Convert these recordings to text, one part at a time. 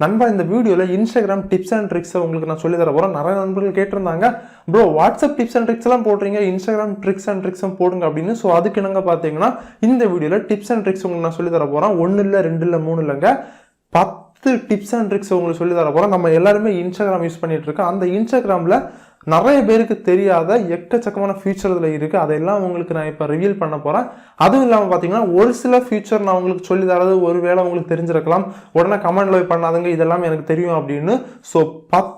நண்பா இந்த வீடியோவில் இன்ஸ்டாகிராம் டிப்ஸ் அண்ட் ட்ரிக்ஸை உங்களுக்கு நான் சொல்லி தர போகிறேன். நிறைய நண்பர்கள் கேட்டிருந்தாங்க, ப்ரோ வாட்ஸ்அப் டிப்ஸ் அண்ட் ட்ரிக்ஸ்லாம் போடுறீங்க, இன்ஸ்டாகிராம் ட்ரிக்ஸ் அண்ட் ட்ரிக்ஸும் போடுங்க அப்படின்னு. ஸோ அதுக்கு என்னங்க பார்த்தீங்கன்னா இந்த வீடியோவில் டிப்ஸ் அண்ட் ட்ரிக்ஸ் உங்களுக்கு நான் சொல்லி தர போகிறேன். 1 இல்லை 2 இல்லை 3 இல்லைங்க, 10 டிப்ஸ் அண்ட் ட்ரிக்ஸ் உங்களுக்கு சொல்லி தர போகிறேன். நம்ம எல்லாருமே இன்ஸ்டாகிராம் யூஸ் பண்ணிட்டு இருக்கோம். அந்த இன்ஸ்டாகிராமில் நிறைய பேருக்கு தெரியாத எக்கச்சக்கமான ஃபியூச்சர் இதில் இருக்குது. அதெல்லாம் உங்களுக்கு நான் இப்போ ரிவீல் பண்ண போகிறேன். அதுவும் இல்லாமல் பார்த்தீங்கன்னா ஒரு சில ஃபியூச்சர் நான் உங்களுக்கு சொல்லி தரது ஒரு வேளை உங்களுக்கு தெரிஞ்சிருக்கலாம். உடனே கமெண்ட்ல போய் பண்ணாதுங்க இதெல்லாம் எனக்கு தெரியும் அப்படின்னு. ஸோ 10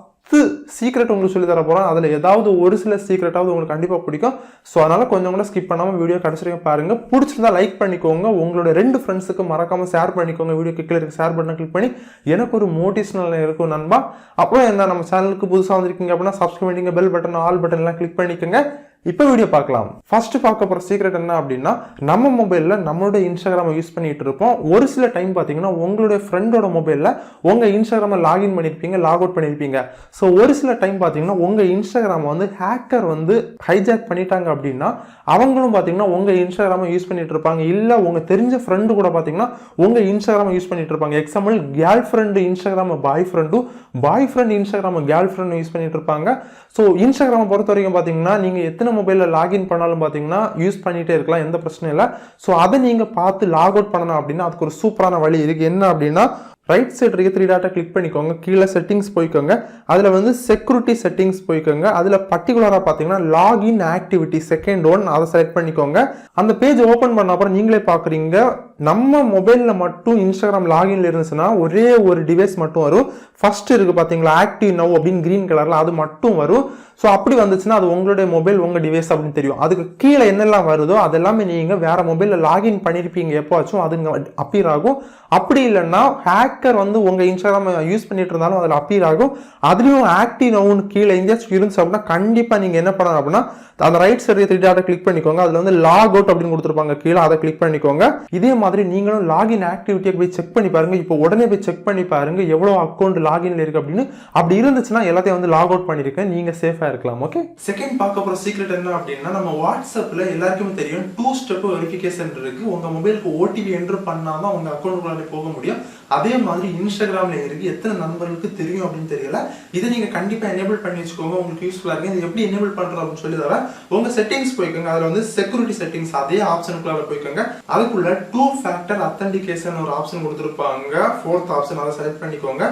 சீக்ரெட் உங்களுக்கு சொல்லி தர போகிறேன். அதில் ஏதாவது ஒரு சில சீக்ரெட்டாவது உங்களுக்கு கண்டிப்பாக பிடிக்கும். ஸோ அதனால் கொஞ்சம் கூட ஸ்கிப் பண்ணாமல் வீடியோ கடைசியாக பாருங்கள். பிடிச்சிருந்தா லைக் பண்ணிக்கோங்க, உங்களோட 2 ஃப்ரெண்ட்ஸுக்கு மறக்காமல் ஷேர் பண்ணிக்கோங்க. வீடியோ கீழே இருக்க ஷேர் பட்டனை கிளிக் பண்ணி எனக்கு ஒரு மோட்டிவேஷனல் இருக்கும் நண்பா. அப்புறம் என்ன நம்ம சேனலுக்கு புதுசாக வந்திருக்கீங்க அப்படின்னா சப்ஸ்கிரைப் பண்ணிங்க, பெல் பட்டன் ஆல் பட்டன் எல்லாம் கிளிக் பண்ணிக்கோங்க. இப்போ வீடியோ பார்க்கலாம். ஃபர்ஸ்ட் பார்க்க போகிற சீக்ரெட் என்ன அப்படின்னா, நம்ம மொபைலில் நம்மளோட இன்ஸ்டாகிராமை யூஸ் பண்ணிட்டு இருப்போம். ஒரு சில டைம் பார்த்தீங்கன்னா உங்களுடைய ஃப்ரெண்டோட மொபைலில் உங்கள் இன்ஸ்டாகிராமை லாகின் பண்ணியிருப்பீங்க, லாக் அவுட் பண்ணியிருப்பீங்க. ஸோ ஒரு சில டைம் பார்த்தீங்கன்னா உங்கள் இன்ஸ்டாகிராமை வந்து ஹேக்கர் வந்து ஹைஜாக் பண்ணிட்டாங்க அப்படின்னா அவங்களும் பார்த்தீங்கன்னா உங்கள் இன்ஸ்டாகிராமை யூஸ் பண்ணிட்டு இருப்பாங்க. இல்லை உங்கள் தெரிஞ்ச ஃப்ரெண்டு கூட பார்த்தீங்கன்னா உங்கள் இன்ஸ்டாகிராமை யூஸ் பண்ணிட்டு இருப்பாங்க. எக்ஸாம்பிள் கேர்ள் ஃப்ரெண்டு இன்ஸ்டாகிராமை பாய் ஃப்ரெண்டும், பாய் ஃப்ரெண்ட் இன்ஸ்டாகிராமை கேர்ள் ஃப்ரெண்டும் யூஸ் பண்ணிட்டு இருப்பாங்க. ஸோ இன்ஸ்டாகிராமை பொறுத்த வரைக்கும் பார்த்தீங்கன்னா நீங்கள் எத்தனை மொபைலில் லாகின் பண்ணாலும் பார்த்தீங்கன்னா யூஸ் பண்ணிகிட்டே இருக்கலாம், எந்த பிரச்சனையும் இல்லை. ஸோ அதை நீங்கள் பார்த்து லாக் அவுட் பண்ணணும் அப்படின்னா அதுக்கு ஒரு சூப்பரான வழி இருக்குது. என்ன அப்படின்னா, ரைட் சைடு இருக்க 3 டாட்டை கிளிக் பண்ணிக்கோங்க, கீழே செட்டிங்ஸ் போய்க்கோங்க, அதில் வந்து செக்யூரிட்டி செட்டிங்ஸ் போய்க்கோங்க. அதில் பர்டிகுலராக பார்த்தீங்கன்னா லாகின் ஆக்டிவிட்டி செகண்ட் ஒன் அதை செலக்ட் பண்ணிக்கோங்க. அந்த பேஜ் ஓப்பன் பண்ண அப்புறம் நீங்களே பார்க்குறீங்க, நம்ம மொபைலில் மட்டும் இன்ஸ்டாகிராம் லாகின்ல இருந்துச்சுன்னா ஒரே ஒரு டிவைஸ் மட்டும் வரும். ஃபர்ஸ்ட் இருக்கு பார்த்தீங்களா ஆக்டிவ் நவ் அப்படின்னு கிரீன் கலரில், அது மட்டும் வரும். ஸோ அப்படி வந்துச்சுன்னா அது உங்களுடைய மொபைல் உங்கள் டிவைஸ் அப்படின்னு தெரியும். அதுக்கு கீழே என்னெல்லாம் வருதோ அதெல்லாமே நீங்கள் வேற மொபைலில் லாகின் பண்ணியிருப்பீங்க எப்போச்சும் அது அப்பீர் ஆகும். அப்படி இல்லைன்னா ஹேக்கர் வந்து உங்கள் இன்ஸ்டாகிராம் யூஸ் பண்ணிட்டு இருந்தாலும் அதில் அப்பீர் ஆகும். அதுலேயும் ஆக்டிவ் நவுன்னு கீழே எங்கேயாச்சும் இருந்துச்சு அப்படின்னா கண்டிப்பாக நீங்கள் என்ன பண்ணணும் அப்படின்னா அந்த ரைட் சைடு 3 டாட்டை கிளிக் பண்ணிக்கோங்க. அதில் வந்து லாக் அவுட் அப்படின்னு கொடுத்துருப்பாங்க கீழே, அதை கிளிக் பண்ணிக்கோங்க. இதே மாதிரி நீங்களும் லாகின் ஆக்டிவிட்டியை போய் செக் பண்ணி பாருங்க. இப்போ உடனே போய் செக் பண்ணி பாருங்க எவ்வளோ அக்கௌண்ட் லாகின்ல இருக்கு அப்படின்னு. அப்படி இருந்துச்சுன்னா எல்லாத்தையும் வந்து லாக் அவுட் பண்ணிருக்கேன், நீங்க சேஃபா இருக்கலாம். ஓகே, செகண்ட் பார்க்க போற சீக்ரெட் என்ன அப்படின்னா, நம்ம வாட்ஸ்அப்ல எல்லாருக்குமே தெரியும் 2 ஸ்டெப் வெரிஃபிகேஷன் இருக்கு. உங்க மொபைலுக்கு ஓடிபி என்டர் பண்ணாதான் உங்க அக்கௌண்ட்டுக்குள்ள போக முடியும். அதே மாதிரி இன்ஸ்டாகிராம்ல இருக்கு. எத்தனை நண்பர்களுக்கு தெரியும் அப்படின்னு தெரியல. இதை நீங்க கண்டிப்பா எனேபிள் பண்ணி வச்சுக்கோங்க, உங்களுக்கு யூஸ்ஃபுல்லா இருக்கு. இது எப்படி எனேபிள் பண்றோம் அப்படின்னு சொல்லி தரேன். உங்க செட்டிங்ஸ் போய்க்கோங்க, அதுல வந்து செக்யூரிட்டி செட்டிங்ஸ் அதே ஆப்ஷனுக்குள்ள போய்க்கோங்க. அதுக்குள்ள 2 ஃபேக்டர் அத்தன்டிகேஷன் ஒரு ஆப்ஷன் கொடுத்துருப்பாங்க, 4th ஆப்ஷன், அதை செலக்ட் பண்ணிக்கோங்க.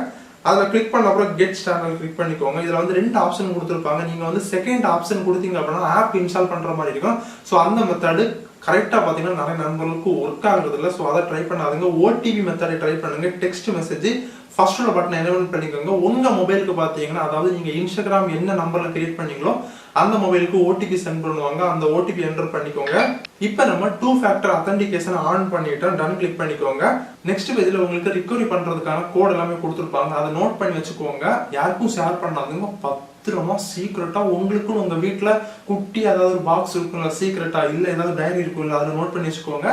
அதில் கிளிக் பண்ண அப்புறம் கெட் ஸ்டார்ட் கிளிக் பண்ணிக்கோங்க. இதில் வந்து 2 ஆப்ஷன் கொடுத்துருப்பாங்க. நீங்கள் வந்து செகண்ட் ஆப்ஷன் கொடுத்தீங்க அப்படின்னா ஆப் இன்ஸ்டால் பண்ணுற மாதிரி இருக்கும். ஸோ அந்த மெத்தடு கரெக்டாக பார்த்தீங்கன்னா நிறைய நண்பர்களுக்கு ஒர்க் ஆகுறது இல்லை. ஸோ அதை ட்ரை பண்ணாதுங்க. ஓடிபி மெத்தடை ட்ரை பண்ணுங்க. டெக்ஸ்ட் மெசேஜ் ஃபர்ஸ்ட் உள்ள பட்டனை எனேபிள் பண்ணிக்கோங்க. உங்கள் மொபைலுக்கு பார்த்தீங்கன்னா, அதாவது நீங்கள் இன்ஸ்டாகிராம் என்ன நம்பரில் கிரியேட் பண்ணீங்களோ அந்த மொபைலுக்கு ஓடிபி சென்ட் பண்ணுவாங்க. அந்த ஓடிபி என்டர் பண்ணிக்கோங்க. இப்போ நம்ம 2 ஃபேக்டர் அத்தன்டிகேஷன் ஆன் பண்ணிட்டோம், டன் கிளிக் பண்ணிக்கோங்க. நெக்ஸ்ட் பேஜில் உங்களுக்கு ரிகவரி பண்ணுறதுக்கான கோட் எல்லாமே கொடுத்துருப்பாங்க, அதை நோட் பண்ணி வச்சுக்கோங்க. யாருக்கும் ஷேர் பண்ணாதுங்க. பத்திரமா சீக்ரெட்டா உங்களுக்கும் உங்க வீட்டுல குட்டி அதாவது ஒரு பாக்ஸ் இருக்கும்ல சீக்ரெட்டா, இல்ல ஏதாவது டைரி இருக்கும்ல, அதை நோட் பண்ணி வச்சுக்கோங்க.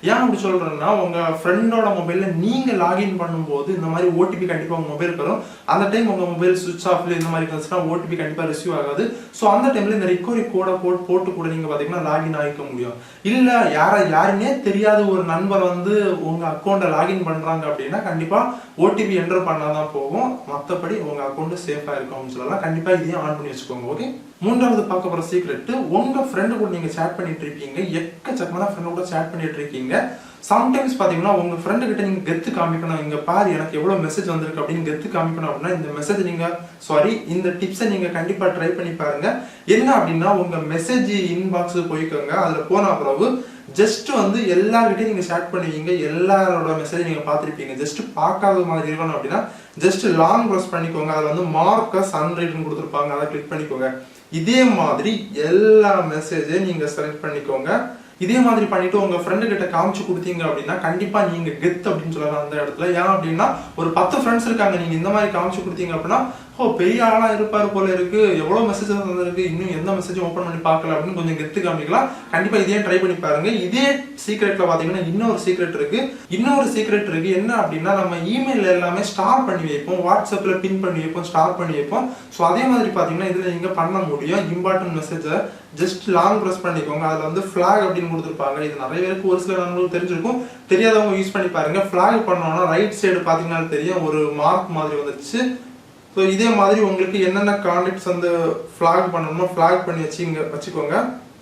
ஏன் அப்படி சொல்றேன்னா, உங்க ஃப்ரெண்டோட மொபைல்ல நீங்க லாகின் பண்ணும்போது இந்த மாதிரி ஓடிபி கண்டிப்பா உங்க மொபைலுக்கு வரும். அந்த டைம் உங்க மொபைல் சுவிட்ச் ஆஃப்ல இந்த மாதிரி இருந்துச்சுன்னா ஓடிபி கண்டிப்பா ரிசீவ் ஆகாது. ஸோ அந்த டைம்ல இந்த ரிகவரி கோடை போட்டு கூட நீங்க பாத்தீங்கன்னா லாகின் ஆகிக்க முடியும். இல்ல யாருன்னே தெரியாத ஒரு நண்பர் வந்து உங்க அக்கௌண்ட்டை லாகின் பண்றாங்க அப்படின்னா கண்டிப்பா ஓடிபி என்டர் பண்ணாதான் போகும். மற்றபடி உங்க அக்கௌண்ட் சேஃபா இருக்கும்னு சொல்லலாம். கண்டிப்பா இதையும் ஆன் பண்ணி வச்சுக்கோங்க. ஓகே, மூன்றாவது பார்க்க போற சீக்ரெட், உங்க ஃப்ரெண்டு கூட நீங்க சேட் பண்ணிட்டு இருக்கீங்க, எக்கச்சக்கமான ஃப்ரெண்டு கூட சேட் பண்ணிட்டு இருக்கீங்க. சம்டைம்ஸ் பாத்தீங்கன்னா உங்க ஃப்ரெண்டு கிட்ட நீங்க கெத்து காமிக்கணும், இங்க பாரு எனக்கு எவ்வளவு மெசேஜ் வந்திருக்கு அப்படின்னு கெத்து காமிக்கணும் அப்படின்னா இந்த மெசேஜ் நீங்க இந்த டிப்ஸை நீங்க கண்டிப்பா ட்ரை பண்ணி பாருங்க. என்ன அப்படின்னா, உங்க மெசேஜ் இன்பாக்ஸ் போய்க்கோங்க. அதுல போன பிறகு ஜஸ்ட் வந்து எல்லார்கிட்டையும் நீங்க ஷேர் பண்ணுவீங்க, எல்லாரோட மெசேஜ் நீங்க பார்த்துருப்பீங்க. ஜஸ்ட் பார்க்காத மாதிரி இருக்கணும் அப்படின்னா ஜஸ்ட் லாங் ப்ரெஸ் பண்ணிக்கோங்க. அதில் வந்து மார்க்கஸ் அன்ரீட்னு கொடுத்துருப்பாங்க, அதை கிளிக் பண்ணிக்கோங்க. இதே மாதிரி எல்லா மெசேஜையும் நீங்க செலக்ட் பண்ணிக்கோங்க. இதே மாதிரி பண்ணிட்டு உங்க ஃப்ரெண்டு கிட்ட காமிச்சு கொடுத்தீங்க அப்படின்னா கண்டிப்பா நீங்க கெத் அப்படின்னு சொல்லலாம் அந்த இடத்துல. ஏன் அப்படின்னா, ஒரு 10 ஃப்ரெண்ட்ஸ் இருக்காங்க, நீங்க இந்த மாதிரி காமிச்சு கொடுத்தீங்க அப்படின்னா பெரிய ஆளா இருப்பாரு போல இருக்கு, எவ்வளவு மெசேஜ் வந்திருக்கு, இன்னும் எந்த மெசேஜும் ஓப்பன் பண்ணி பார்க்கல அப்படின்னு கொஞ்சம் கெத்து காமிக்கலாம். கண்டிப்பா இதே ட்ரை பண்ணி பாருங்க. இதே சீக்ரெட்ல பாத்தீங்கன்னா இன்னொரு சீக்ரெட் இருக்கு. என்ன அப்படின்னா, நம்ம இமெயில் எல்லாமே ஸ்டார் பண்ணி வைப்போம், வாட்ஸ்அப்ல பின் பண்ணி வைப்போம், ஸ்டார் பண்ணி வைப்போம். ஸோ அதே மாதிரி பாத்தீங்கன்னா இதுல நீங்க பண்ண முடியும். இம்பார்ட்டன்ட் மெசேஜை ஜஸ்ட் லாங் ப்ரெஸ் பண்ணிக்கோங்க. அதுல வந்து ஃபிளாக் அப்படின்னு கொடுத்துருப்பாங்க. இது நிறைய பேருக்கு ஒரு சில நண்பர்களுக்கு தெரிஞ்சிருக்கும், தெரியாதவங்க யூஸ் பண்ணி பாருங்க. ஃபிளாக் பண்ணோம்னா ரைட் சைடு பாத்தீங்கன்னா தெரியும், ஒரு மார்க் மாதிரி வந்துருச்சு. ஸோ இதே மாதிரி உங்களுக்கு என்னென்ன கான்டாக்ட்ஸ் வந்து ஃபிளாக் பண்ணணுமோ ஃபிளாக் பண்ணி வச்சுக்கோங்க.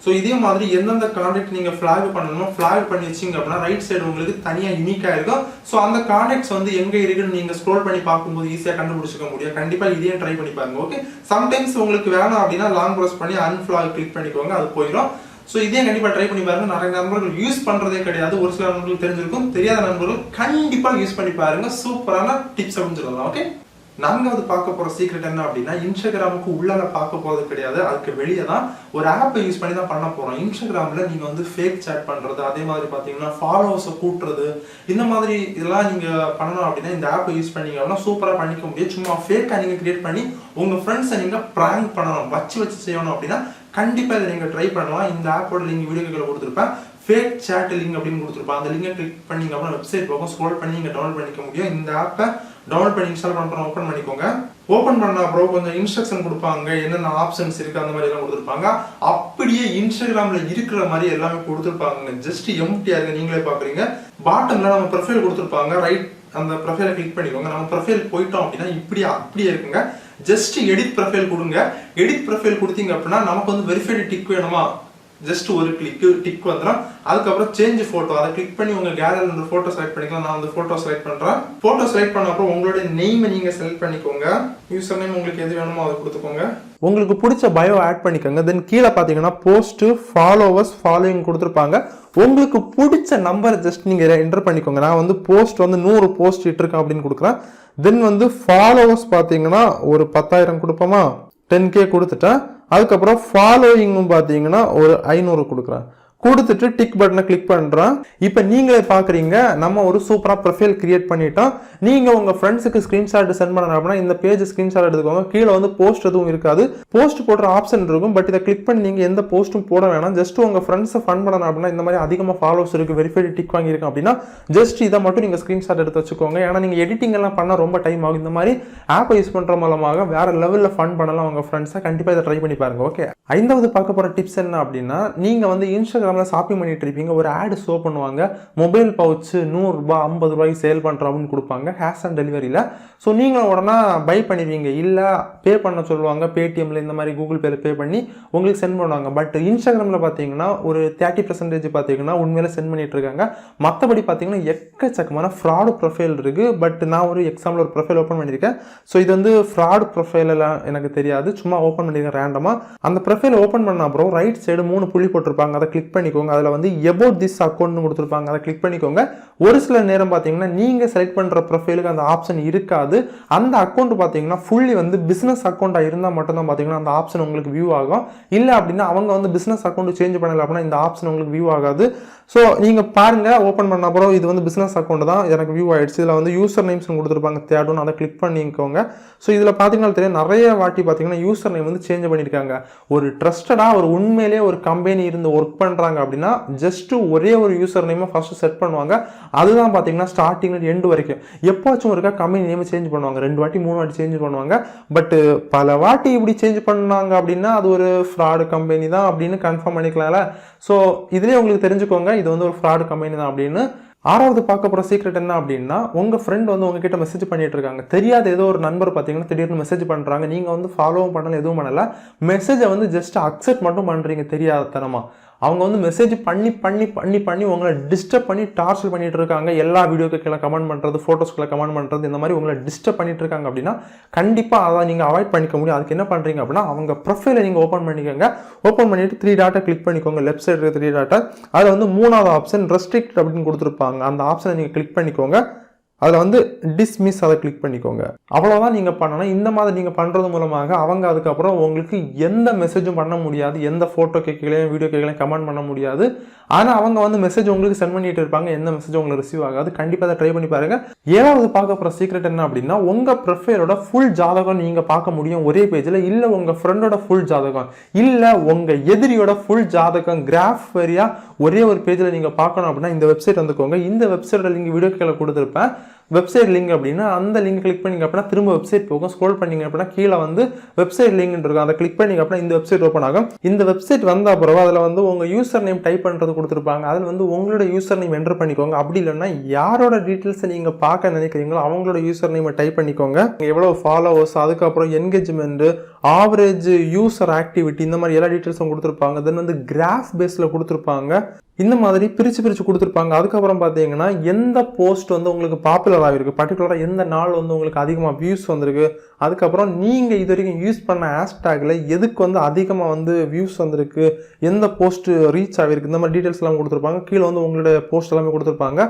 ஸோ இதே மாதிரி எந்தெந்த கான்டாக்ட் நீங்கள் ஃபிளாக் பண்ணணுமோ ஃபிளாக் பண்ணி வச்சிங்க அப்படின்னா ரைட் சைடு உங்களுக்கு தனியாக யூனிக்காக இருக்கும். ஸோ அந்த கான்டாக்ட்ஸ் வந்து எங்கே இருக்குன்னு நீங்கள் ஸ்க்ரோல் பண்ணி பார்க்கும்போது ஈஸியாக கண்டுபிடிச்சிக்க முடியும். கண்டிப்பாக இதையும் ட்ரை பண்ணி பாருங்க. ஓகே, சம்டைம்ஸ் உங்களுக்கு வேணும் அப்படின்னா லாங் ப்ரெஸ் பண்ணி அன்ஃபிளாக் கிளிக் பண்ணிக்கோங்க, அது போயிடும். ஸோ இதே கண்டிப்பாக ட்ரை பண்ணி பாருங்க. நிறைய நண்பர்கள் யூஸ் பண்ணுறதே கிடையாது, ஒரு சில நண்பர்களுக்கு தெரிஞ்சிருக்கும், தெரியாத நண்பர்கள் கண்டிப்பாக யூஸ் பண்ணி பாருங்க. சூப்பரான டிப்ஸ் அப்படின்னு சொல்லலாம். ஓகே, நான்காவது பார்க்க போற சீக்ரெட் என்ன அப்படின்னா, இன்ஸ்டாகிராமுக்கு உள்ளால பார்க்க போறது கிடையாது, அதுக்கு வெளியே தான் ஒரு ஆப்பை யூஸ் பண்ணி தான் பண்ண போறோம். இன்ஸ்டாகிராம்ல நீங்க வந்து ஃபேக் சாட் பண்றது, அதே மாதிரி பாத்தீங்கன்னா ஃபாலோவர்ஸை கூட்டுறது, இந்த மாதிரி இதெல்லாம் நீங்க பண்ணணும் அப்படின்னா இந்த ஆப்பை யூஸ் பண்ணீங்க அப்படின்னா சூப்பரா பண்ணிக்க முடியும். சும்மா ஃபேக்கா நீங்க கிரியேட் பண்ணி உங்க ஃப்ரெண்ட்ஸை நீங்க பிராங்க் பண்ணணும், வச்சு செய்யணும் அப்படின்னா கண்டிப்பா இதை நீங்க ட்ரை பண்ணலாம். இந்த ஆப்போட லிங்க் வீடியோக்களை கொடுத்துருப்பேன், ஃபேக் சாட் லிங்க் அப்படின்னு கொடுத்துருப்பேன். அந்த லிங்கை கிளிக் பண்ணீங்க அப்படின்னா வெப்சைட் போகும், ஸ்க்ரோல் பண்ணி நீங்க டவுன்லோட் பண்ணிக்க முடியும். இந்த ஆப்பை டவுன்லோட் பண்ணி இன்ஸ்டால் பண்ண ஓப்பன் பண்ணிக்கோங்க. ஓப்பன் பண்ண அப்புறம் கொஞ்சம் இன்ஸ்ட்ரக்ஷன் கொடுப்பாங்க, என்னென்ன ஆப்ஷன்ஸ் இருக்கு அந்த மாதிரி எல்லாம் கொடுத்துருப்பாங்க. அப்படியே இன்ஸ்டாகிராம்ல இருக்கிற மாதிரி எல்லாமே கொடுத்துருப்பாங்க, ஜஸ்ட் எம்டியா இருக்கு, நீங்களே பாக்குறீங்க. பாட்டம்ல நம்ம ப்ரொஃபைல் கொடுத்துருப்பாங்க, ரைட் அந்த ப்ரொஃபைலை கிளிக் பண்ணிக்கோங்க. நம்ம ப்ரொஃபைல் போயிட்டோம் அப்படின்னா அப்படியே இருக்குங்க. ஜஸ்ட் எடிட் ப்ரொஃபைல் கொடுங்க. எடிட் ப்ரொஃபைல் கொடுத்தீங்க அப்படின்னா நமக்கு வந்து வெரிஃபைடு டிக் வேணுமா, ஜஸ்ட் ஒரு டிக் வந்துடும். அதுக்கப்புறம் சேஞ்ச் போட்டோ, அதை கிளிக் பண்ணி உங்க கேலரியில் ஒரு போட்டோ செலக்ட் பண்ணிக்கலாம். நான் அந்த போட்டோ செலக்ட் பண்றேன். போட்டோ செலக்ட் பண்ண அப்புறம் உங்களுடைய நேம் நீங்க செலக்ட் பண்ணிக்கோங்க. யூசர் நேம் உங்களுக்கு எது வேணுமோ அதை கொடுத்துக்கோங்க. உங்களுக்கு பிடிச்ச பயோ ஆட் பண்ணிக்கோங்க. தென் கீழே பாத்தீங்கன்னா போஸ்ட், ஃபாலோவர்ஸ், ஃபாலோயிங் கொடுத்துருப்பாங்க. உங்களுக்கு பிடிச்ச நம்பரை ஜஸ்ட் நீங்க என்டர் பண்ணிக்கோங்க. நான் வந்து போஸ்ட் வந்து 100 போஸ்ட் இட்டிருக்கேன் அப்படின்னு கொடுக்குறேன். தென் வந்து ஃபாலோவர்ஸ் பாத்தீங்கன்னா ஒரு 10,000 கொடுப்போமா, 10K கொடுத்துட்டேன். அதுக்கப்புறம் ஃபாலோயிங்கும் பார்த்தீங்கன்னா ஒரு 500 கொடுக்குறேன். கொடுத்துட்டு டிக் பட்டனை கிளிக் பண்றேன். இப்போ நீங்களே பாக்குறீங்க, நம்ம ஒரு சூப்பரா ப்ரொஃபைல் கிரியேட் பண்ணிட்டோம். நீங்க உங்க ஃப்ரெண்ட்ஸுக்கு ஸ்கிரீன்ஷாட் சென்ட் பண்ணணும் அப்படின்னா இந்த பேஜ் ஸ்கிரீன்ஷாட் எடுத்துக்கோங்க. கீழே வந்து போஸ்ட் எதுவும் இருக்காது, போஸ்ட் போடுற ஆப்ஷன் இருக்கும். பட் இதை கிளிக் பண்ணி நீங்க எந்த போஸ்ட்டும் போட வேணாம். ஜஸ்ட் உங்க ஃப்ரெண்ட்ஸை ஃபன் பண்ணணும் அப்படின்னா, இந்த மாதிரி அதிகமாக ஃபாலோவர்ஸ் இருக்கு, வெரிஃபைடு டிக் வாங்கியிருக்கேன் அப்படின்னா ஜஸ்ட் இதை மட்டும் நீங்க ஸ்கிரீன்ஷாட் எடுத்து வச்சுக்கோங்க. ஏன்னா நீங்க எடிட்டிங் எல்லாம் பண்ண ரொம்ப டைம் ஆகும். இந்த மாதிரி ஆப்பை யூஸ் பண்ற மூலமாக வேற லெவலில் ஃபன் பண்ணலாம் உங்க ஃப்ரெண்ட்ஸை. கண்டிப்பா இதை ட்ரை பண்ணி பாருங்க. ஓகே, 5வது பார்க்க போற டிப்ஸ் என்ன அப்படின்னா, நீங்க வந்து இன்ஸ்டாகிராம்ல ஷாப்பிங் பண்ணிட்டு இருப்பீங்க, ஒரு ஆட் ஷோ பண்ணுவாங்க, மொபைல் பவுச் 100 ரூபாய் 50 ரூபாய்க்கு சேல் பண்றோம்னு கொடுப்பாங்க கேஷ் ஆன் டெலிவரியில. ஸோ நீங்களும் உடனே பை பண்ணிடுவீங்க, இல்லை பே பண்ண சொல்லுவாங்க, பேடிஎம்ல இந்த மாதிரி கூகுள் பேல பே பண்ணி உங்களுக்கு சென்ட் பண்ணுவாங்க. பட் இன்ஸ்டாகிராம்ல பார்த்தீங்கன்னா ஒரு 30% பார்த்தீங்கன்னா உண்மையில சென்ட் பண்ணிட்டு இருக்காங்க. மற்றபடி பார்த்தீங்கன்னா எக்கச்சக்கமான ஃப்ராடு ப்ரொஃபைல் இருக்கு. பட் நான் ஒரு எக்ஸாம்பிள் ஒரு ப்ரொஃபைல் ஓப்பன் பண்ணியிருக்கேன். ஸோ இது வந்து ஃப்ராடு ப்ரொஃபைல் எல்லாம் எனக்கு தெரியாது, சும்மா ஓப்பன் பண்ணியிருக்கேன் ரேண்டமா. அந்த ப்ரொஃபைல் ஓப்பன் பண்ண அப்புறம் ரைட் சைடு 3 புள்ளி போட்டிருப்பாங்க, அதை கிளிக் பண்ணிக்கோங்க. அதில் வந்து about this account கொடுத்துருப்பாங்க, அதை கிளிக் பண்ணிக்கோங்க. ஒரு சில நேரம் பார்த்தீங்கன்னா நீங்க செலக்ட் பண்ற ப்ரொஃபைலுக்கு அந்த ஆப்ஷன் இருக்காது. அந்த அக்கௌண்ட் பார்த்தீங்கன்னா ஃபுல்லி வந்து பிசினஸ் அக்கௌண்ட்டாக இருந்தால் மட்டும்தான் பார்த்தீங்கன்னா அந்த ஆப்ஷன் உங்களுக்கு வியூ ஆகும். இல்லை அப்படின்னா அவங்க வந்து பிசினஸ் அக்கௌண்ட் சேஞ்ச் பண்ணல அப்படின்னா இந்த ஆப்ஷன் உங்களுக்கு வியூ ஆகாது. ஸோ நீங்கள் பாருங்க, ஓப்பன் பண்ண அப்புறம் இது வந்து பிசினஸ் அக்கௌண்ட் தான், எனக்கு வியூ ஆயிடுச்சு. இதில் வந்து யூசர் நேம்ஸ் கொடுத்துருப்பாங்க, தேடணும், அதை கிளிக் பண்ணிக்கோங்க. ஸோ இதில் பார்த்தீங்கன்னா தெரியும், நிறைய வாட்டி பார்த்தீங்கன்னா யூசர் நேம் வந்து சேஞ்ச் பண்ணியிருக்காங்க. ஒரு ட்ரஸ்டடாக ஒரு உண்மையிலேயே ஒரு கம்பெனி இருந்து ஒர்க் பண்ணுறாங்க அப்படின்னா ஜஸ்ட் ஒரே ஒரு யூசர் நேமை ஃபர்ஸ்ட் செட் பண்ணுவாங்க. அதுதான் பார்த்தீங்கன்னா ஸ்டார்டிங்ல எண்டு வரைக்கும். எப்போச்சும் இருக்கா கம்பெனி நேம் சேஞ்ச் பண்ணுவாங்க, 2 வாட்டி 3 வாட்டி சேஞ்ச் பண்ணுவாங்க. பட் பல வாட்டி இப்படி சேஞ்ச் பண்ணாங்க அப்படின்னா அது ஒரு ஃப்ராடு கம்பெனி தான் அப்படின்னு கன்ஃபார்ம் பண்ணிக்கலாம்ல. ஸோ இதுலேயே உங்களுக்கு தெரிஞ்சுக்கோங்க இது வந்து ஒரு ஃப்ராடு கம்பெனி தான் அப்படின்னு. 6வது பார்க்க போகிற சீக்ரெட் என்ன அப்படின்னா, உங்கள் ஃப்ரெண்ட் வந்து உங்ககிட்ட மெசேஜ் பண்ணிட்டு இருக்காங்க, தெரியாத ஏதோ ஒரு நண்பர் பார்த்தீங்கன்னா திடீர்னு மெசேஜ் பண்ணுறாங்க, நீங்கள் வந்து ஃபாலோவும் பண்ணல எதுவும் பண்ணல, மெசேஜை வந்து ஜஸ்ட் அக்செப்ட் மட்டும் பண்ணுறீங்க தெரியாதனமா. அவங்க வந்து மெசேஜ் பண்ணி பண்ணி பண்ணி பண்ணி உங்களை டிஸ்டர்ப் பண்ணி டார்ச்சர் பண்ணிட்டு இருக்காங்க. எல்லா வீடியோக்கு கீழே கமெண்ட் பண்ணுறது, ஃபோட்டோஸ்க்குள்ள கமெண்ட் பண்ணுறது, இந்த மாதிரி உங்களை டிஸ்டர்ப் பண்ணிட்டு இருக்காங்க அப்படின்னா கண்டிப்பாக அதை நீங்கள் அவாய்ட் பண்ணிக்க முடியும். அதுக்கு என்ன பண்ணுறீங்க அப்படின்னா, அவங்க ப்ரொஃபைலை நீங்கள் ஓப்பன் பண்ணிக்கோங்க. ஓப்பன் பண்ணிட்டு 3 டாட்டை கிளிக் பண்ணிக்கோங்க. லெஃப்ட் சைடு 3 டாட்டா, அதில் வந்து 3வது ஆப்ஷன் ரெஸ்ட்ரிக்ட் அப்படின்னு கொடுத்துருப்பாங்க, அந்த ஆப்ஷனை நீங்கள் கிளிக் பண்ணிக்கோங்க. அதில் வந்து டிஸ்மிஸ் அதை கிளிக் பண்ணிக்கோங்க. அவ்வளோதான் நீங்கள் பண்ணணும். இந்த மாதிரி நீங்கள் பண்ணுறது மூலமாக அவங்க அதுக்கப்புறம் உங்களுக்கு எந்த மெசேஜும் பண்ண முடியாது, எந்த ஃபோட்டோ கேட்கலையும் வீடியோ கேட்கலையும் கமெண்ட் பண்ண முடியாது. ஆனால் அவங்க வந்து மெசேஜ் உங்களுக்கு சென்ட் பண்ணிட்டு இருப்பாங்க, எந்த மெசேஜ் உங்களுக்கு ரிசீவ் ஆகாது. கண்டிப்பாக அதை ட்ரை பண்ணி பாருங்க. 7வது பார்க்க போகிற சீக்ரெட் என்ன அப்படின்னா, உங்கள் ப்ரொஃபைலோட ஃபுல் ஜாதகம் நீங்கள் பார்க்க முடியும் ஒரே பேஜில். இல்லை உங்கள் ஃப்ரெண்டோட ஃபுல் ஜாதகம், இல்லை உங்கள் எதிரியோட ஃபுல் ஜாதகம் கிராஃப் வரியா ஒரே ஒரு பேஜில் நீங்கள் பார்க்கணும் அப்படின்னா இந்த வெப்சைட் வந்துக்கோங்க. இந்த வெப்சைட்டோட லிங்க் வீடியோ கீழே கொடுத்துருப்பேன். வெப்சைட் லிங்க் அப்படின்னா அந்த லிங்க் கிளிக் பண்ணிங்க அப்படின்னா திரும்ப வெப்சைட் போகும். ஸ்க்ரோல் பண்ணிங்க அப்படின்னா கீழே வந்து வெப்சைட் லிங்க் இருக்கும், அதை கிளிக் பண்ணிங்க அப்படின்னா இந்த வெப்சைட் ஓப்பன் ஆகும். இந்த வெப்சைட் வந்த அப்புறம் அதில் வந்து உங்கள் யூசர் நேம் டைப் பண்ணுறது கொடுத்துருப்பாங்க. அதில் வந்து உங்களோட யூசர் நேம் என்டர் பண்ணிக்கோங்க. அப்படி இல்லைன்னா யாரோட டீட்டெயில்ஸை நீங்கள் பார்க்க நினைக்கிறீங்களோ அவங்களோட யூசர் நேமை டைப் பண்ணிக்கோங்க. எவ்வளோ ஃபாலோவர்ஸ், அதுக்கப்புறம் என்கேஜ்மெண்ட், ஆவரேஜ் யூசர் ஆக்டிவிட்டி, இந்த மாதிரி எல்லா டீட்டெயில்ஸும் கொடுத்துருப்பாங்க. தென் வந்து கிராஃப் பேஸில் கொடுத்துருப்பாங்க. இந்த மாதிரி பிரித்து கொடுத்துருப்பாங்க. அதுக்கப்புறம் பார்த்தீங்கன்னா எந்த போஸ்ட் வந்து உங்களுக்கு பாப்புலர் ஆகிருக்கு, பர்டிகுலராக எந்த நாள் வந்து உங்களுக்கு அதிகமாக வியூஸ் வந்திருக்கு, அதுக்கப்புறம் நீங்கள் இது வரைக்கும் யூஸ் பண்ண ஹேஷ்டேக்கில் எதுக்கு வந்து அதிகமாக வந்து வியூஸ் வந்திருக்கு, எந்த போஸ்ட் ரீச் ஆகிருக்கு, இந்த மாதிரி டீட்டெயில்ஸ் எல்லாம் கொடுத்துருப்பாங்க. கீழே வந்து உங்களோட போஸ்ட் எல்லாமே கொடுத்துருப்பாங்க.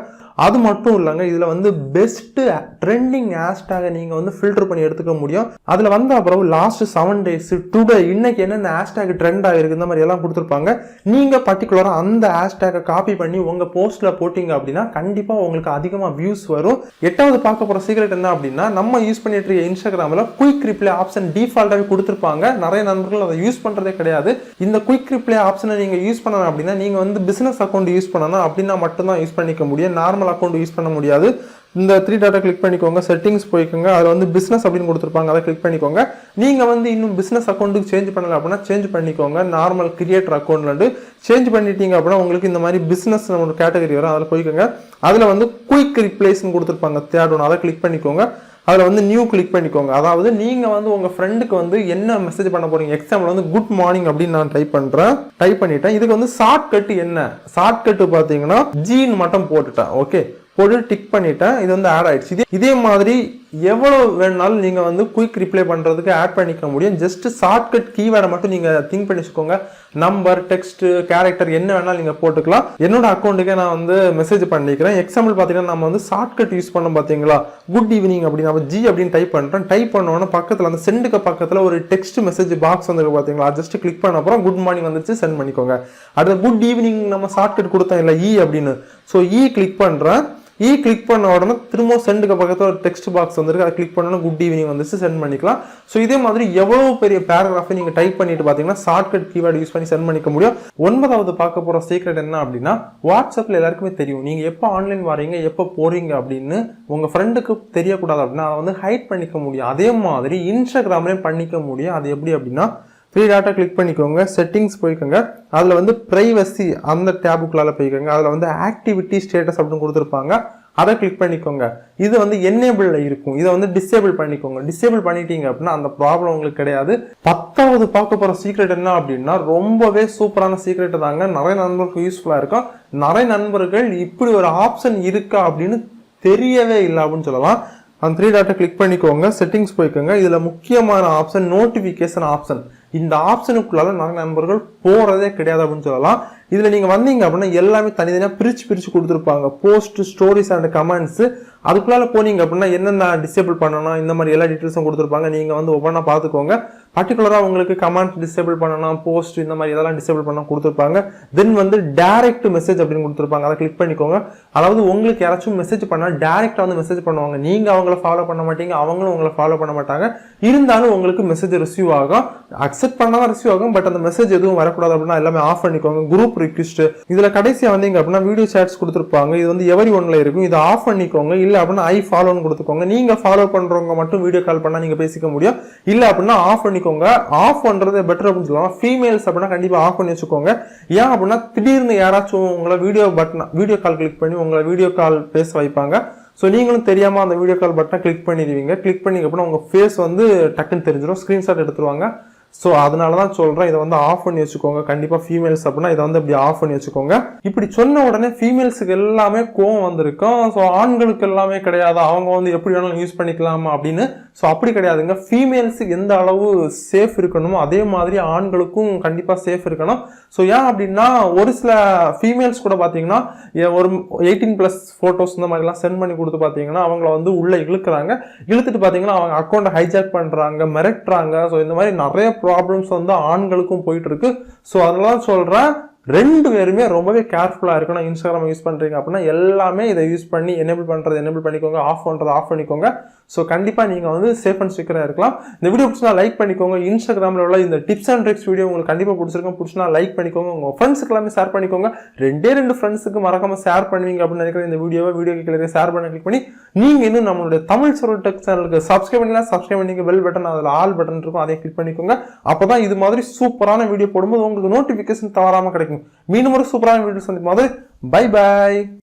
அது மட்டும் இல்லைங்க, இதில் வந்து பெஸ்ட்டு ட்ரெண்டிங் ஹேஷ்டேகை நீங்கள் வந்து ஃபில்டர் பண்ணி எடுத்துக்க முடியும். அதில் வந்து அப்புறம் லாஸ்ட் 7 days டுடே இன்னைக்கு என்னென்ன ஹேஷ்டேக் ட்ரெண்ட் ஆகிருக்கு இந்த மாதிரி எல்லாம் கொடுத்துருப்பாங்க. நீங்கள் பர்டிகுலராக அந்த ஹேஷ்டேக்கை காப்பி பண்ணி உங்கள் போஸ்ட்டில் போட்டிங்க அப்படின்னா கண்டிப்பாக உங்களுக்கு அதிகமாக வியூஸ் வரும். 8வது பார்க்க போகிற சீக்ரெட் என்ன அப்படின்னா, நம்ம யூஸ் பண்ணிட்டு இருக்க இன்ஸ்டாகிராமில் குயிக் ரிப்ளை ஆப்ஷன் டிஃபால்ட்டாகவே கொடுத்துருப்பாங்க. நிறைய நண்பர்கள் அதை யூஸ் பண்ணுறதே கிடையாது. இந்த குயிக் ரிப்ளை ஆப்ஷனை நீங்கள் யூஸ் பண்ணணும் அப்படின்னா நீங்கள் வந்து பிஸ்னஸ் அக்கௌண்ட் யூஸ் பண்ணணும் அப்படின்னா மட்டும்தான் யூஸ் பண்ணிக்க முடியும். நார்மல் அக்கௌண்ட் யூஸ் பண்ண முடியாது. இந்த 3 டாட்டா கிளிக் பண்ணிக்கோங்க, செட்டிங்ஸ் போய்க்கோங்க. அதில் வந்து பிஸ்னஸ் அப்படின்னு கொடுத்துருப்பாங்க, அதை கிளிக் பண்ணிக்கோங்க. நீங்கள் வந்து இன்னும் பிஸ்னஸ் அக்கௌண்ட்டுக்கு சேஞ்ச் பண்ணலை அப்படின்னா சேஞ்ச் பண்ணிக்கோங்க. நார்மல் கிரியேட்டர் அக்கௌண்ட்லேருந்து சேஞ்ச் பண்ணிட்டீங்க அப்படின்னா உங்களுக்கு இந்த மாதிரி பிஸ்னஸ் ஒரு கேட்டகரி வரும், அதில் போய்க்கோங்க. அதில் வந்து குயிக் ரிப்ளைஸ்ன்னு கொடுத்துருப்பாங்க, தேர்ட் ஒன்று, அதை கிளிக் பண்ணிக்கோங்க. அதில் வந்து நியூ கிளிக் பண்ணிக்கோங்க. அதாவது நீங்கள் வந்து உங்கள் ஃப்ரெண்டுக்கு வந்து என்ன மெசேஜ் பண்ண போகிறீங்க, எக்ஸாம்பிள் வந்து குட் மார்னிங் அப்படின்னு நான் டைப் பண்ணிட்டேன். இதுக்கு வந்து ஷார்ட்கட் என்ன, ஷார்ட்கட்டு பார்த்தீங்கன்னா ஜீன் மட்டும் போட்டுட்டேன். ஓகே, போட்டு டிக் பண்ணிட்டேன். இது வந்து ஆட் ஆயிடுச்சு. இதே மாதிரி எவ்வளோ வேணாலும் நீங்கள் வந்து குயிக் ரிப்ளை பண்ணுறதுக்கு ஆட் பண்ணிக்க முடியும். ஜஸ்ட் ஷார்ட்கட் கீவேர்டை மட்டும் நீங்கள் திங்க் பண்ணி வச்சுக்கோங்க. நம்பர், டெக்ஸ்ட், கேரக்டர் என்ன வேணாலும் நீங்கள் போட்டுக்கலாம். என்னோட அக்கௌண்ட்டுக்கே நான் வந்து மெசேஜ் பண்ணிக்கிறேன். எக்ஸாம்பிள் பார்த்தீங்கன்னா நம்ம வந்து ஷார்ட்கட் யூஸ் பண்ணோம் பார்த்தீங்களா, குட் ஈவினிங் அப்படின்னு நம்ம ஜி அப்படின்னு டைப் பண்ணுறேன். டைப் பண்ணோன்னா பக்கத்தில் அந்த சென்டுக்கு பக்கத்தில் ஒரு டெக்ஸ்ட் மெசேஜ் பாக்ஸ் வந்துருக்கு பார்த்தீங்களா, ஜஸ்ட் கிளிக் பண்ண அப்புறம் குட் மார்னிங் வந்துச்சு, சென்ட் பண்ணிக்கோங்க. அடுத்த குட் ஈவினிங் நம்ம ஷார்ட்கட் கொடுத்தோம் இல்லை இ அப்படின்னு, ஸோ இ கிளிக் பண்ணுறேன். கிளிக் பண்ண உடனே திரும்ப சென்டுக்கு பக்கத்தில் ஒரு டெக்ஸ்ட் பாக்ஸ் வந்துருக்கு, அதை கிளிக் பண்ணோன்னா குட் ஈவினிங் வந்துச்சு, சென்ட் பண்ணிக்கலாம். ஸோ இதே மாதிரி எவ்வளோ பெரிய பேராகிராஃபை நீங்கள் டைப் பண்ணிட்டு பார்த்தீங்கன்னா ஷார்ட்கட் கீவேர்டு யூஸ் பண்ணி சென்ட் பண்ணிக்க முடியும். 9வது பார்க்க போகிற சீக்ரெட் என்ன அப்படின்னா, வாட்ஸ்அப்பில் எல்லாருக்குமே தெரியும் நீங்கள் எப்போ ஆன்லைன் வரீங்க, எப்போ போகிறீங்க அப்படின்னு உங்கள் ஃப்ரெண்டுக்கு தெரியக்கூடாது அப்படின்னா அதை வந்து ஹைட் பண்ணிக்க முடியும். அதே மாதிரி இன்ஸ்டாகிராம்லேயும் பண்ணிக்க முடியும். அது எப்படி அப்படின்னா, 3 டாட்டா கிளிக் பண்ணிக்கோங்க, செட்டிங்ஸ் போய்க்கோங்க. அதில் வந்து ப்ரைவசி அந்த டேபுக்குள்ளால போய்க்கோங்க. அதில் வந்து ஆக்டிவிட்டி ஸ்டேட்டஸ் அப்படின்னு கொடுத்துருப்பாங்க, அதை கிளிக் பண்ணிக்கோங்க. இது வந்து என்னேபிளில் இருக்கும், இதை வந்து டிசேபிள் பண்ணிக்கோங்க. டிசேபிள் பண்ணிட்டீங்க அப்படின்னா அந்த ப்ராப்ளம் உங்களுக்கு கிடையாது. 10வது பார்க்க போகிற சீக்ரெட் என்ன அப்படின்னா, ரொம்பவே சூப்பரான சீக்ரெட் தாங்க. நிறைய நண்பர்களுக்கு யூஸ்ஃபுல்லாக இருக்கும். நிறைய நண்பர்கள் இப்படி ஒரு ஆப்ஷன் இருக்கா அப்படின்னு தெரியவே இல்லை அப்படின்னு சொல்லலாம். அந்த 3 டாட்டா கிளிக் பண்ணிக்கோங்க, செட்டிங்ஸ் போய்க்கோங்க. இதில் முக்கியமான ஆப்ஷன் நோட்டிஃபிகேஷன் ஆப்ஷன். இந்த ஆப்ஷனுக்குள்ளால நிறைய நண்பர்கள் போகிறதே கிடையாது அப்படின்னு சொல்லலாம். இதில் நீங்கள் வந்தீங்க அப்படின்னா எல்லாமே தனித்தனியாக பிரித்து கொடுத்துருப்பாங்க. Post, stories and comments. அதுக்குள்ளால போனீங்க அப்படின்னா என்னென்ன டிசேபிள் பண்ணணும் இந்த மாதிரி எல்லா டீட்டெயில்ஸும் கொடுத்துருப்பாங்க. நீங்கள் வந்து ஒவ்வொன்றா பார்த்துக்கோங்க. பர்டிகுலராக உங்களுக்கு கமெண்ட் டிசேபிள் பண்ணணும், போஸ்ட் இந்த மாதிரி இதெல்லாம் டிசேபிள் பண்ண கொடுத்துருப்பாங்க. தென் வந்து டைரக்ட் மெசேஜ் அப்படின்னு கொடுத்துருப்பாங்க, அதை கிளிக் பண்ணிக்கோங்க. அதாவது உங்களுக்கு யாராச்சும் மெசேஜ் பண்ணால் டேரெக்டாக வந்து மெசேஜ் பண்ணுவாங்க. நீங்கள் அவங்கள ஃபாலோ பண்ண மாட்டீங்க, அவங்களும் உங்களை ஃபாலோ பண்ண மாட்டாங்க. இருந்தாலும் உங்களுக்கு மெசேஜ் ரிசீவ் ஆகும். அக்செப்ட் பண்ணால் ரிசீவ் ஆகும், பட் அந்த மெசேஜ் எதுவும் வரக்கூடாது அப்படின்னா எல்லாமே ஆஃப் பண்ணிக்கோங்க. குரூப் ரிக்வெஸ்ட் இதில் கடைசியாக வந்தீங்க அப்படின்னா வீடியோ சேட்ஸ் கொடுத்துருப்பாங்க. இது வந்து எவரி ஒன்ல இருக்கும், இதை ஆஃப் பண்ணிக்கோங்க. இல்லை அப்படின்னா ஐ ஃபாலோன்னு கொடுத்துக்கோங்க. நீங்கள் ஃபாலோ பண்ணுறவங்க மட்டும் வீடியோ கால் பண்ணால் நீங்கள் பேசிக்க முடியும். இல்லை அப்படின்னா ஆஃப் பண்ணிக்கோங்க. ஆஃப் பண்ணுறது பெட்டர் அப்படின்னு சொல்லலாம். ஃபீமேல்ஸ் அப்படின்னா கண்டிப்பாக ஆஃப் பண்ணி வச்சுக்கோங்க. ஏன் அப்படின்னா திடீர்னு யாராச்சும் உங்களை வீடியோ கால் கிளிக் பண்ணி உங்களை வீடியோ கால் பேச வைப்பாங்க. ஸோ நீங்களும் தெரியாமல் அந்த வீடியோ கால் பட்டனை கிளிக் பண்ணிடுவீங்க. கிளிக் பண்ணிங்க அப்படின்னா உங்கள் ஃபேஸ் வந்து டக்குன்னு தெரிஞ்சிடும். ஸ்க்ரீன்ஷாட் எடுத்துருவாங்க. ஸோ அதனால தான் சொல்கிறேன், இதை வந்து ஆஃப் பண்ணி வச்சுக்கோங்க. கண்டிப்பாக ஃபீமேல்ஸ் அப்படின்னா இதை வந்து இப்படி ஆஃப் பண்ணி வச்சுக்கோங்க. இப்படி சொன்ன உடனே ஃபீமேல்ஸுக்கு எல்லாமே கோவம் வந்திருக்கும். ஸோ ஆண்களுக்கு எல்லாமே கிடையாது, அவங்க வந்து எப்படி வேணாலும் யூஸ் பண்ணிக்கலாமா அப்படின்னு. ஸோ அப்படி கிடையாதுங்க. ஃபீமேல்ஸுக்கு எந்த அளவு சேஃப் இருக்கணுமோ அதே மாதிரி ஆண்களுக்கும் கண்டிப்பாக சேஃப் இருக்கணும். ஸோ ஏன் அப்படின்னா ஒரு சில ஃபீமேல்ஸ் கூட பார்த்தீங்கன்னா ஒரு 18+ ஃபோட்டோஸ் இந்த மாதிரிலாம் சென்ட் பண்ணி கொடுத்து பார்த்தீங்கன்னா அவங்கள வந்து உள்ளே இழுக்கிறாங்க. இழுத்துட்டு பார்த்தீங்கன்னா அவங்க அக்கௌண்ட்டை ஹைஜாக் பண்ணுறாங்க, மிரட்டுறாங்க. ஸோ இந்த மாதிரி நிறைய ப்ராப்ளம்ஸ் வந்து ஆண்களுக்கும் போயிட்டு இருக்கு. ஸோ அதெல்லாம் சொல்கிறேன், 2 பேருமே ரொம்பவே கேர்ஃபுல்லாக இருக்கணும். இன்ஸ்டாகிராம் யூஸ் பண்ணுறீங்க அப்படின்னா எல்லாமே இதை யூஸ் பண்ணி எனேபிள் பண்ணுறது எனேபிள் பண்ணிக்கோங்க, ஆஃப் பண்ணுறது ஆஃப் பண்ணிக்கோங்க. ஸோ கண்டிப்பாக நீங்கள் வந்து சேஃப் அண்ட் செக்யூராக இருக்கலாம். இந்த வீடியோ பிடிச்சினா லைக் பண்ணிக்கோங்க. இன்ஸ்டாகிராமில் உள்ள இந்த டிப்ஸ் அண்ட் ட்ரிக்ஸ் வீடியோ உங்களுக்கு கண்டிப்பாக பிடிச்சினா லைக் பண்ணிக்கோங்க. உங்கள் ஃப்ரெண்ட்ஸுக்கு எல்லாமே ஷேர் பண்ணிக்கோங்க. 2 ஃப்ரெண்ட்ஸுக்கு மறக்காம ஷேர் பண்ணுவீங்க அப்படின்னு நினைக்கிறேன். இந்த வீடியோ கீழே ஷேர் பண்ணி கிளிக் பண்ணி நீங்கள் இன்னும் நம்மளுடைய தமிழ் சர்வர் டெக் சேனலுக்கு சப்ஸ்கிரைப் பண்ணலாம். சப்ஸ்கிரைப் பண்ணிங்க, பெல் பட்டன், அதில் ஆல் பட்டன் இருக்கும், அதையும் கிளிக் பண்ணிக்கோங்க. அப்போ தான் இது மாதிரி சூப்பரான வீடியோ போடும்போது உங்களுக்கு நோட்டிஃபிகேஷன் தவறாமல் கிடைக்கும். மீண்டும் ஒரு சூப்பரான வீடியோ சந்திக்கும் போது பை பாய்.